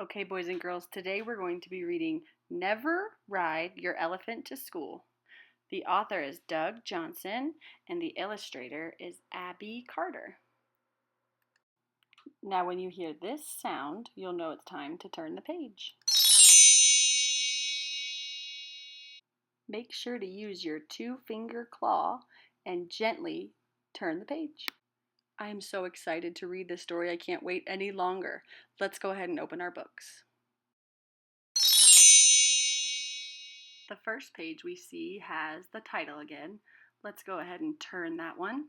Okay, boys and girls, today we're going to be reading Never Ride Your Elephant to School. The author is Doug Johnson and the illustrator is Abby Carter. Now when you hear this sound, you'll know it's time to turn the page. Make sure to use your 2-finger claw and gently turn the page. I am so excited to read this story. I can't wait any longer. Let's go ahead and open our books. The first page we see has the title again. Let's go ahead and turn that one.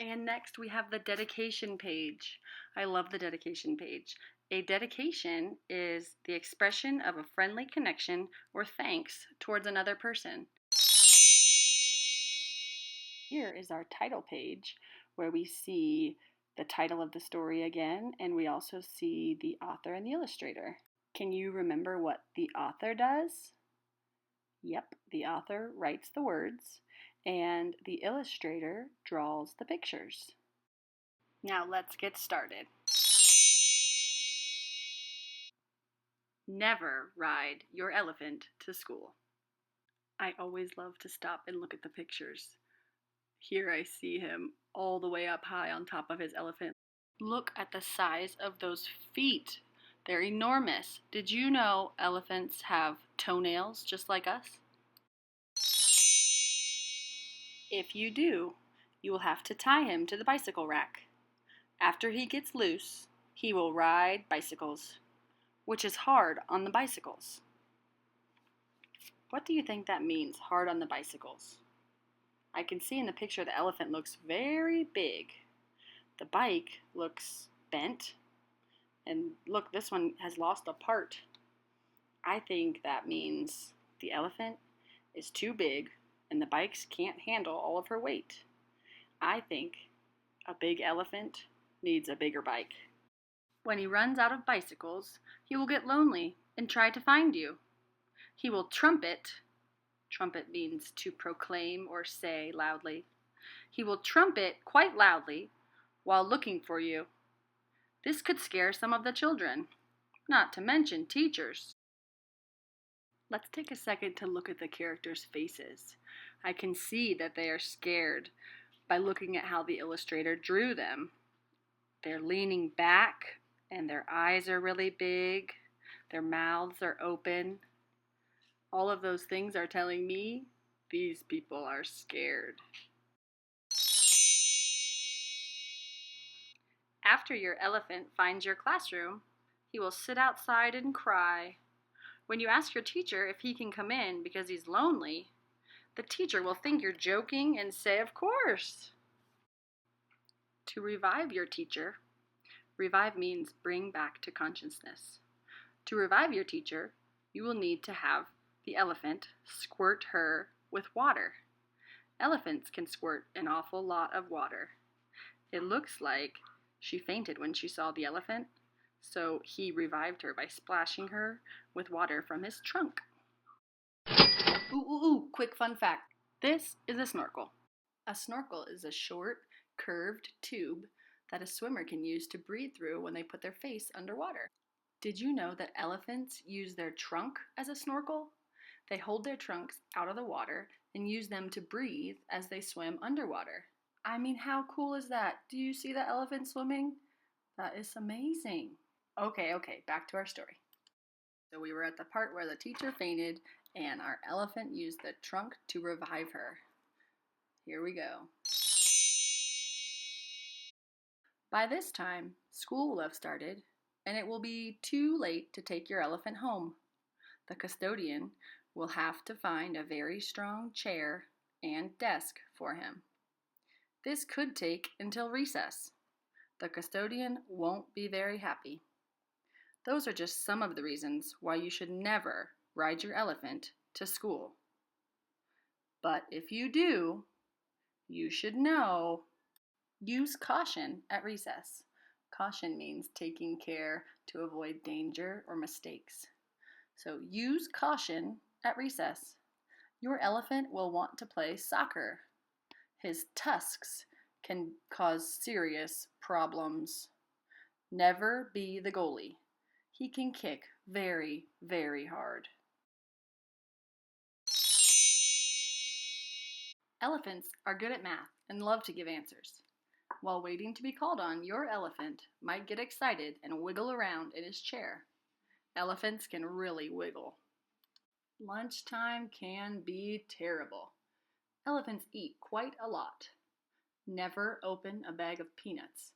And next we have the dedication page. I love the dedication page. A dedication is the expression of a friendly connection or thanks towards another person. Here is our title page where we see the title of the story again, and we also see the author and the illustrator. Can you remember what the author does? Yep, the author writes the words and the illustrator draws the pictures. Now let's get started. Never ride your elephant to school. I always love to stop and look at the pictures. Here I see him all the way up high on top of his elephant. Look at the size of those feet. They're enormous. Did you know elephants have toenails just like us? If you do, you will have to tie him to the bicycle rack. After he gets loose, he will ride bicycles, which is hard on the bicycles. What do you think that means, hard on the bicycles? I can see in the picture the elephant looks very big. The bike looks bent. And look, this one has lost a part. I think that means the elephant is too big and the bikes can't handle all of her weight. I think a big elephant needs a bigger bike. When he runs out of bicycles, he will get lonely and try to find you. He will trumpet. Trumpet means to proclaim or say loudly. He will trumpet quite loudly while looking for you. This could scare some of the children, not to mention teachers. Let's take a second to look at the characters' faces. I can see that they are scared by looking at how the illustrator drew them. They're leaning back and their eyes are really big. Their mouths are open. All of those things are telling me these people are scared. After your elephant finds your classroom, he will sit outside and cry. When you ask your teacher if he can come in because he's lonely, the teacher will think you're joking and say, "Of course." To revive your teacher, revive means bring back to consciousness. To revive your teacher, you will need to have the elephant squirt her with water. Elephants can squirt an awful lot of water. It looks like she fainted when she saw the elephant, so he revived her by splashing her with water from his trunk. Ooh, quick fun fact. This is a snorkel. A snorkel is a short, curved tube that a swimmer can use to breathe through when they put their face underwater. Did you know that elephants use their trunk as a snorkel? They hold their trunks out of the water and use them to breathe as they swim underwater. I mean, how cool is that? Do you see the elephant swimming? That is amazing. Okay, back to our story. So we were at the part where the teacher fainted and our elephant used the trunk to revive her. Here we go. By this time, school will have started and it will be too late to take your elephant home. The custodian will have to find a very strong chair and desk for him. This could take until recess. The custodian won't be very happy. Those are just some of the reasons why you should never ride your elephant to school. But if you do, you should know. Use caution at recess. Caution means taking care to avoid danger or mistakes. So use caution at recess. Your elephant will want to play soccer. His tusks can cause serious problems. Never be the goalie. He can kick very, very hard. Elephants are good at math and love to give answers. While waiting to be called on, your elephant might get excited and wiggle around in his chair. Elephants can really wiggle. Lunchtime can be terrible. Elephants eat quite a lot. Never open a bag of peanuts,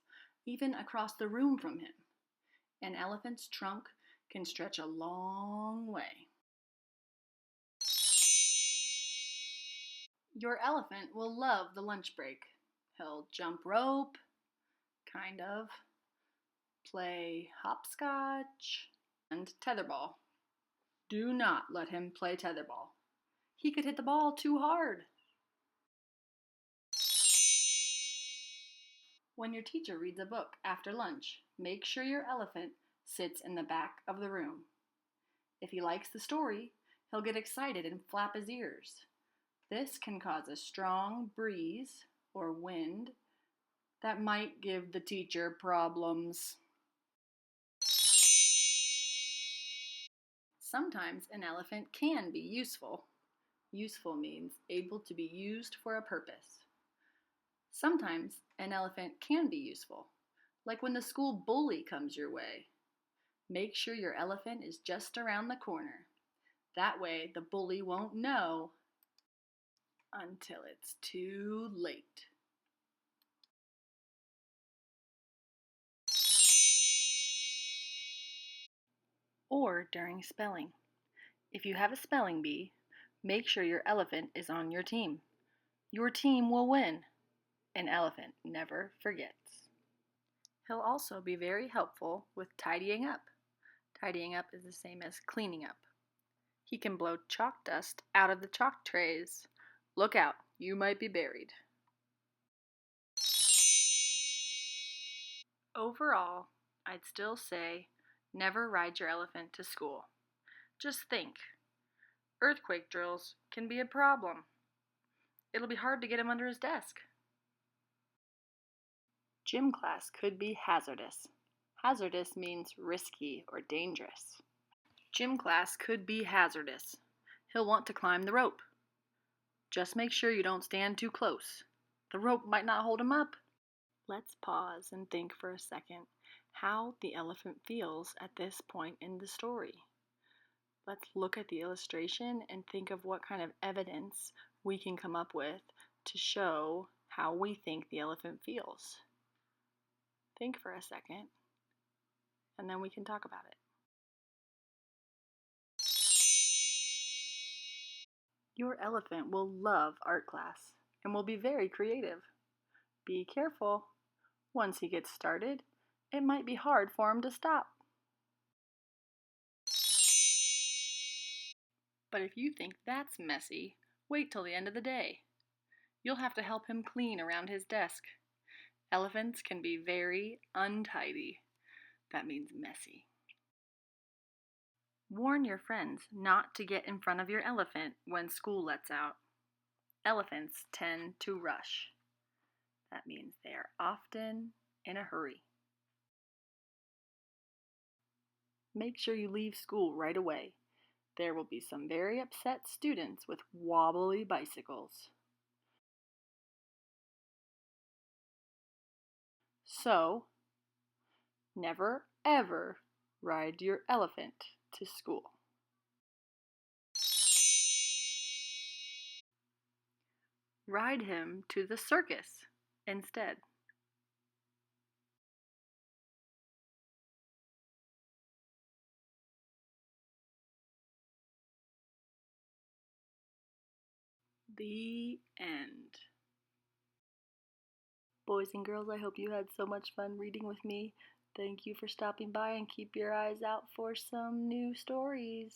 even across the room from him. An elephant's trunk can stretch a long way. Your elephant will love the lunch break. He'll jump rope, kind of, play hopscotch, and tetherball. Do not let him play tetherball. He could hit the ball too hard. When your teacher reads a book after lunch, make sure your elephant sits in the back of the room. If he likes the story, he'll get excited and flap his ears. This can cause a strong breeze or wind that might give the teacher problems. Sometimes an elephant can be useful. Useful means able to be used for a purpose. Sometimes an elephant can be useful, like when the school bully comes your way. Make sure your elephant is just around the corner. That way the bully won't know until it's too late. Or during spelling. If you have a spelling bee, make sure your elephant is on your team. Your team will win. An elephant never forgets. He'll also be very helpful with tidying up. Tidying up is the same as cleaning up. He can blow chalk dust out of the chalk trays. Look out, you might be buried. Overall, I'd still say never ride your elephant to school. Just think, earthquake drills can be a problem. It'll be hard to get him under his desk. Gym class could be hazardous. Hazardous means risky or dangerous. Gym class could be hazardous. He'll want to climb the rope. Just make sure you don't stand too close. The rope might not hold him up. Let's pause and think for a second how the elephant feels at this point in the story. Let's look at the illustration and think of what kind of evidence we can come up with to show how we think the elephant feels. Think for a second, and then we can talk about it. Your elephant will love art class and will be very creative. Be careful. Once he gets started, it might be hard for him to stop. But if you think that's messy, wait till the end of the day. You'll have to help him clean around his desk. Elephants can be very untidy. That means messy. Warn your friends not to get in front of your elephant when school lets out. Elephants tend to rush. That means they are often in a hurry. Make sure you leave school right away. There will be some very upset students with wobbly bicycles. So, never ever ride your elephant to school. Ride him to the circus instead. The end. Boys and girls, I hope you had so much fun reading with me. Thank you for stopping by and keep your eyes out for some new stories.